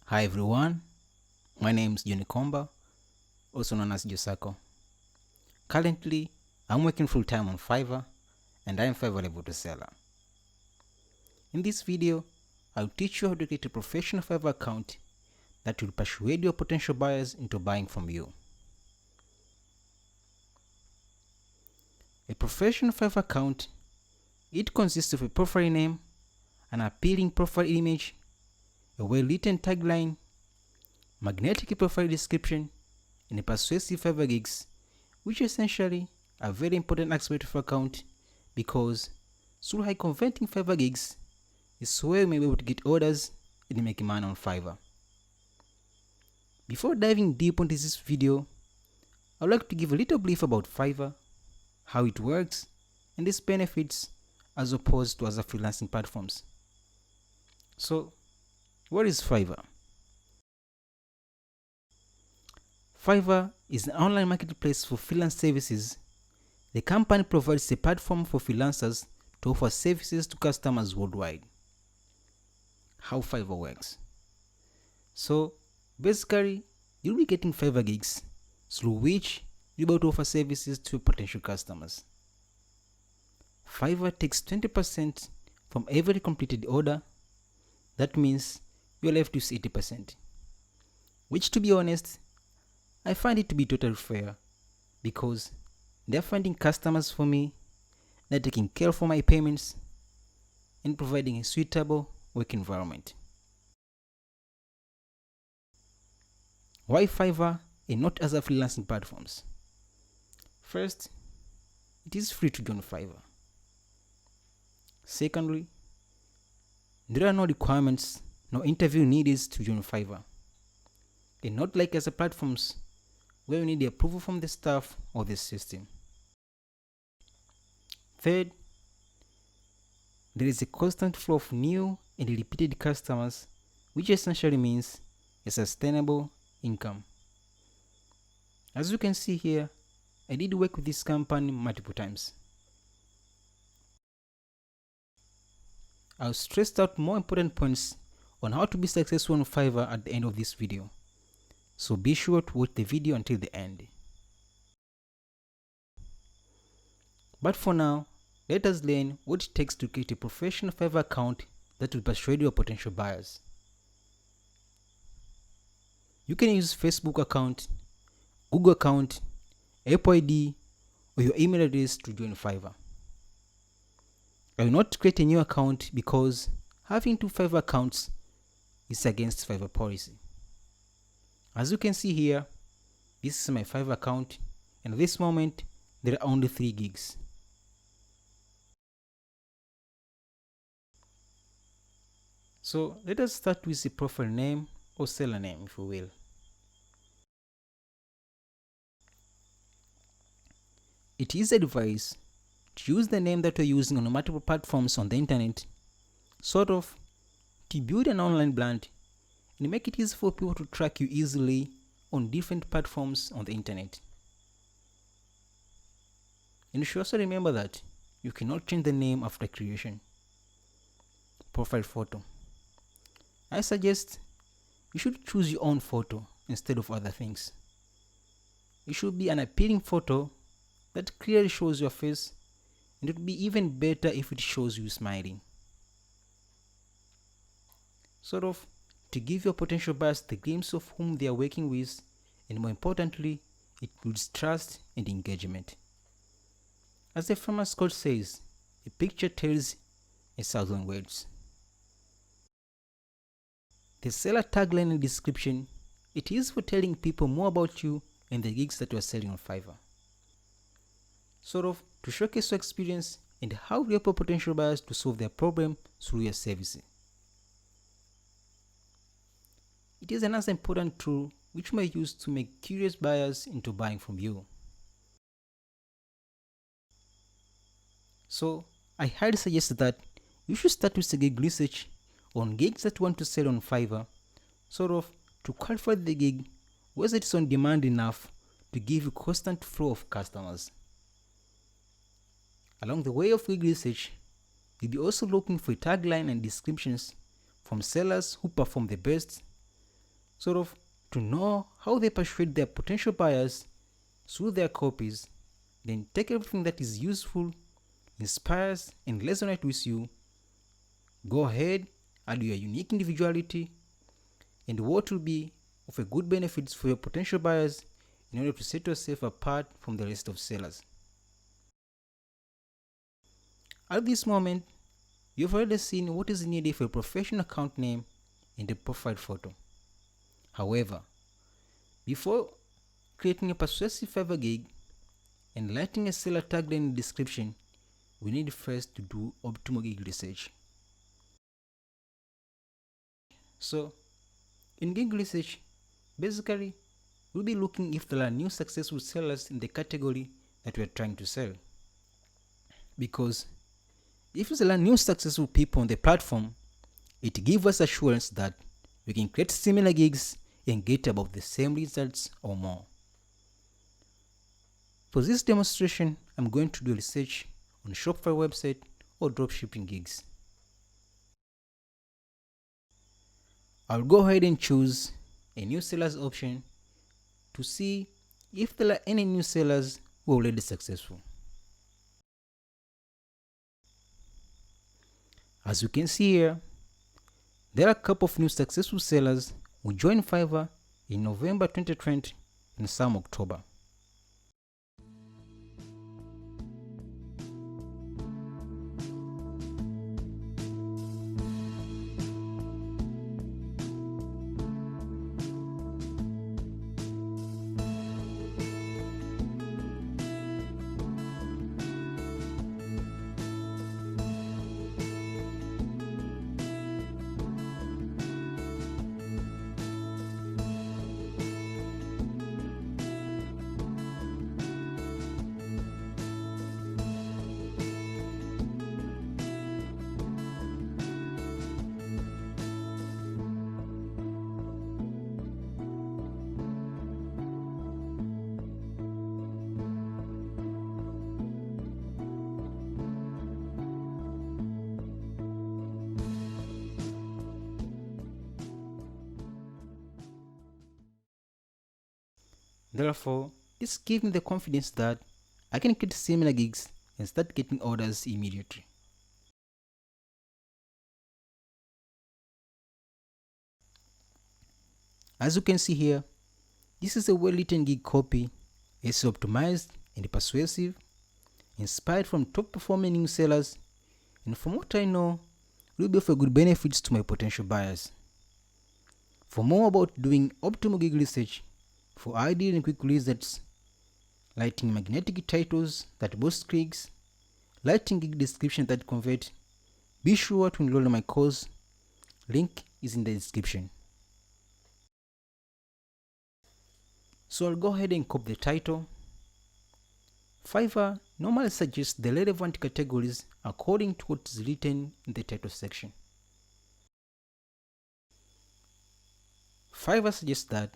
Hi everyone, my name is Johnny Komba, also known as Josako. Currently, I'm working full-time on Fiverr and I am Fiverr level to seller. In this video, I'll teach you how to create a professional Fiverr account that will persuade your potential buyers into buying from you. A professional Fiverr account, it consists of a profile name, an appealing profile image, a well-written tagline, magnetic profile description, and a persuasive Fiverr Gigs, which essentially are very important aspects of account because through high converting Fiverr Gigs is where you may be able to get orders and make money on Fiverr. Before diving deep into this video, I would like to give a little brief about Fiverr, how it works, and its benefits as opposed to other freelancing platforms. So, what is Fiverr? Fiverr is an online marketplace for freelance services. The company provides a platform for freelancers to offer services to customers worldwide. How Fiverr works. So, basically, you'll be getting Fiverr Gigs through which you'll be able to offer services to potential customers. Fiverr takes 20% from every completed order. That means you're left with 80%. Which, to be honest, I find it to be totally fair because they're finding customers for me, they're taking care of my payments, and providing a suitable work environment. Why Fiverr and not other freelancing platforms? First, it is free to join Fiverr. Secondly, there are no requirements, no interview needed to join Fiverr. And not like other platforms where you need the approval from the staff or the system. Third, there is a constant flow of new and repeated customers, which essentially means a sustainable income. As you can see here, I did work with this company multiple times. I'll stress out more important points on how to be successful on Fiverr at the end of this video. So be sure to watch the video until the end. But for now, let us learn what it takes to create a professional Fiverr account that will persuade your potential buyers. You can use Facebook account, Google account, Apple ID, or your email address to join Fiverr. I will not create a new account because having two Fiverr accounts is against Fiverr policy. As you can see here, this is my Fiverr account, and at this moment, there are only 3 gigs. So let us start with the profile name or seller name, if you will. It is advised to use the name that you're using on multiple platforms on the internet, sort of to build an online brand and make it easy for people to track you easily on different platforms on the internet. And you should also remember that you cannot change the name after creation. Profile photo. I suggest you should choose your own photo instead of other things. It should be an appealing photo that clearly shows your face, and it would be even better if it shows you smiling. Sort of to give your potential buyers the glimpse of whom they are working with, and more importantly, it builds trust and engagement. As the famous quote says, a picture tells 1,000 words. The seller tagline and description, it is for telling people more about you and the gigs that you are selling on Fiverr. Sort of to showcase your experience and how you help potential buyers to solve their problem through your services. It is another important tool which you may use to make curious buyers into buying from you. So, I highly suggest that you should start with a gig research on gigs that you want to sell on Fiverr, sort of to qualify the gig whether it's on demand enough to give you constant flow of customers. Along the way of gig research, you'll be also looking for a tagline and descriptions from sellers who perform the best, sort of to know how they persuade their potential buyers through their copies, then take everything that is useful, inspires, and resonates with you. Go ahead, add your unique individuality and what will be of a good benefits for your potential buyers in order to set yourself apart from the rest of sellers. At this moment, you've already seen what is needed for a professional account name and a profile photo. However, before creating a persuasive Fiverr gig and writing a seller tagline in the description, we need first to do optimal gig research. So, in gig research, basically, we'll be looking if there are new successful sellers in the category that we're trying to sell. Because if there are new successful people on the platform, it gives us assurance that we can create similar gigs and get about the same results or more. For this demonstration, I'm going to do research on Shopify website or dropshipping gigs. I'll go ahead and choose a new sellers option to see if there are any new sellers who are already successful. As you can see here, there are a couple of new successful sellers who joined Fiverr in November 2020 and some October. Therefore, this gives me the confidence that I can create similar gigs and start getting orders immediately. As you can see here, this is a well-written gig copy. It's optimized and persuasive, inspired from top performing new sellers, and from what I know, will be of a good benefits to my potential buyers. For more about doing optimal gig research, for ideal and quick results, writing magnetic titles that boost clicks, writing gig description that convert, be sure to enroll in my course. Link is in the description. So I'll go ahead and copy the title. Fiverr normally suggests the relevant categories according to what is written in the title section. Fiverr suggests that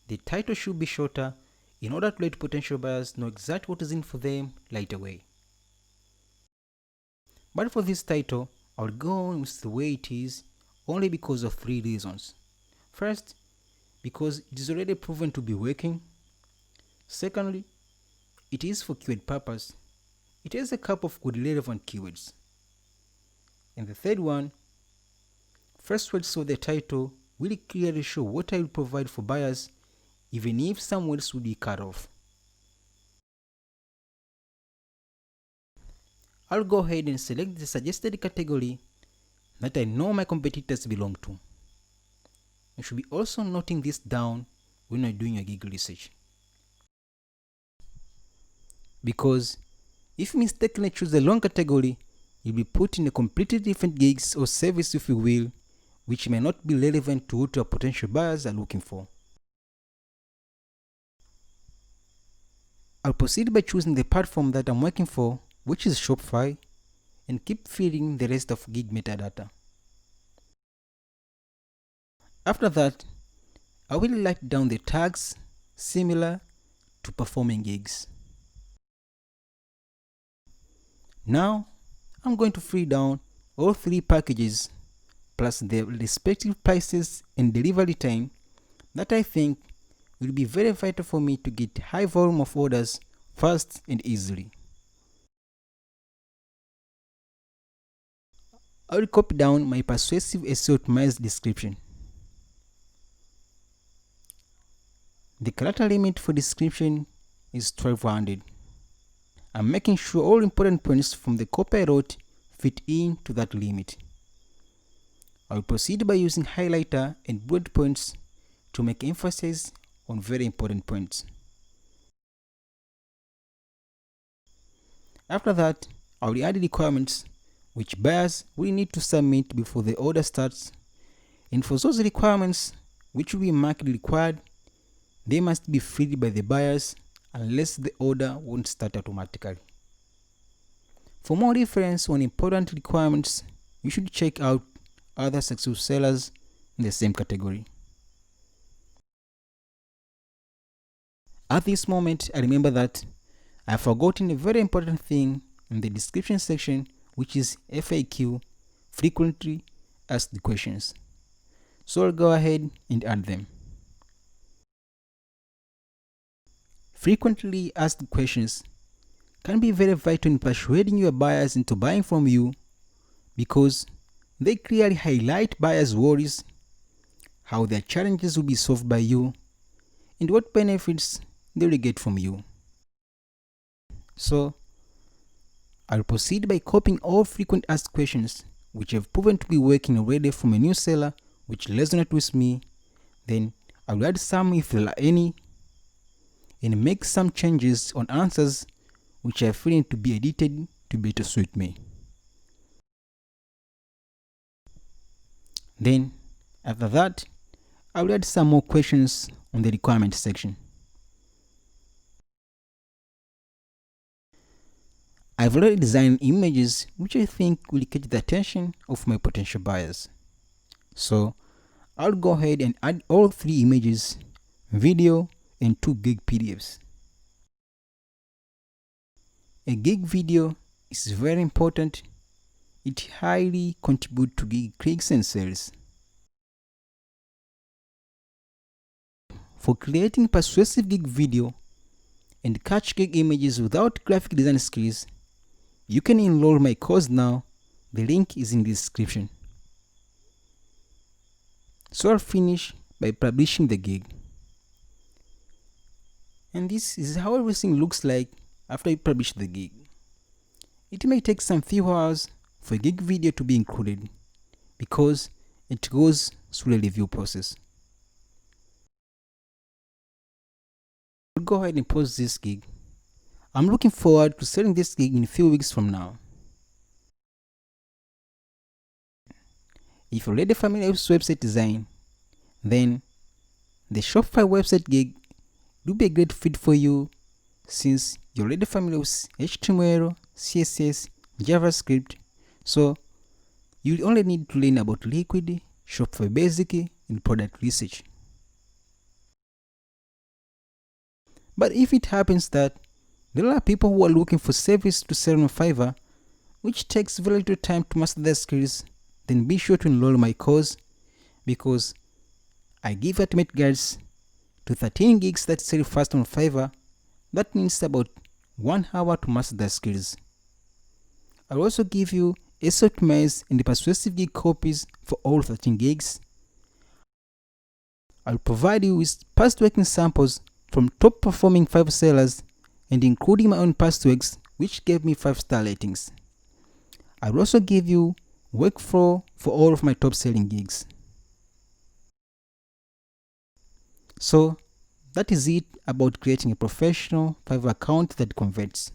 the title should be shorter in order to let potential buyers know exactly what is in for them right away. But for this title, I'll go on with the way it is only because of 3 reasons. First, because it is already proven to be working. Secondly, it is for keyword purpose. It has a couple of good relevant keywords. And the third one, first words of the title will clearly show what I will provide for buyers, even if some words would be cut off. I'll go ahead and select the suggested category that I know my competitors belong to. You should be also noting this down when you're doing your gig research. Because if you mistakenly choose the wrong category, you'll be put in a completely different gigs or service, if you will, which may not be relevant to what your potential buyers are looking for. I'll proceed by choosing the platform that I'm working for, which is Shopify, and keep feeding the rest of gig metadata. After that, I will write down the tags similar to performing gigs. Now, I'm going to free down all 3 packages plus their respective prices and delivery time that I think will be very vital for me to get high volume of orders fast and easily. I will copy down my persuasive SEO optimized description. The character limit for description is 1200. I'm making sure all important points from the copy I wrote fit into that limit. I will proceed by using highlighter and bullet points to make emphasis on very important points. After that, I will add requirements which buyers will need to submit before the order starts, and for those requirements which will be marked required, they must be filled by the buyers unless the order won't start automatically. For more reference on important requirements, you should check out other successful sellers in the same category. At this moment, I remember that I have forgotten a very important thing in the description section, which is FAQ, frequently asked questions. So I'll go ahead and add them. Frequently asked questions can be very vital in persuading your buyers into buying from you, because they clearly highlight buyers' worries, how their challenges will be solved by you, and what benefits they will get from you. So, I'll proceed by copying all frequent asked questions which have proven to be working already from a new seller which resonate with me. Then I'll add some if there are any, and make some changes on answers which I feel to be edited to better suit me. Then, after that, I will add some more questions on the requirement section. I've already designed images which I think will catch the attention of my potential buyers. So, I'll go ahead and add all 3 images, video, and 2 gig PDFs. A gig video is very important. It highly contributes to gig clicks and sales. For creating persuasive gig video and catch gig images without graphic design skills, you can enroll my course now. The link is in the description. So I'll finish by publishing the gig. And this is how everything looks like after you publish the gig. It may take some few hours for a gig video to be included because it goes through the review process. I'll go ahead and post this gig. I'm looking forward to selling this gig in a few weeks from now. If you're already familiar with website design, then the Shopify website gig will be a great fit for you, since you're already familiar with HTML, CSS, JavaScript. So you only need to learn about Liquid, Shopify Basic, and product research. But if it happens that there are people who are looking for service to sell on Fiverr, which takes very little time to master their skills, then be sure to enroll my course, because I give ultimate guides to 13 gigs that sell fast on Fiverr. That means about 1 hour to master their skills. I'll also give you SEO optimized and persuasive gig copies for all 13 gigs. I'll provide you with past working samples from top performing Fiverr sellers, and including my own past works which gave me 5-star ratings. I'll also give you workflow for all of my top selling gigs. So that is it about creating a professional Fiverr account that converts.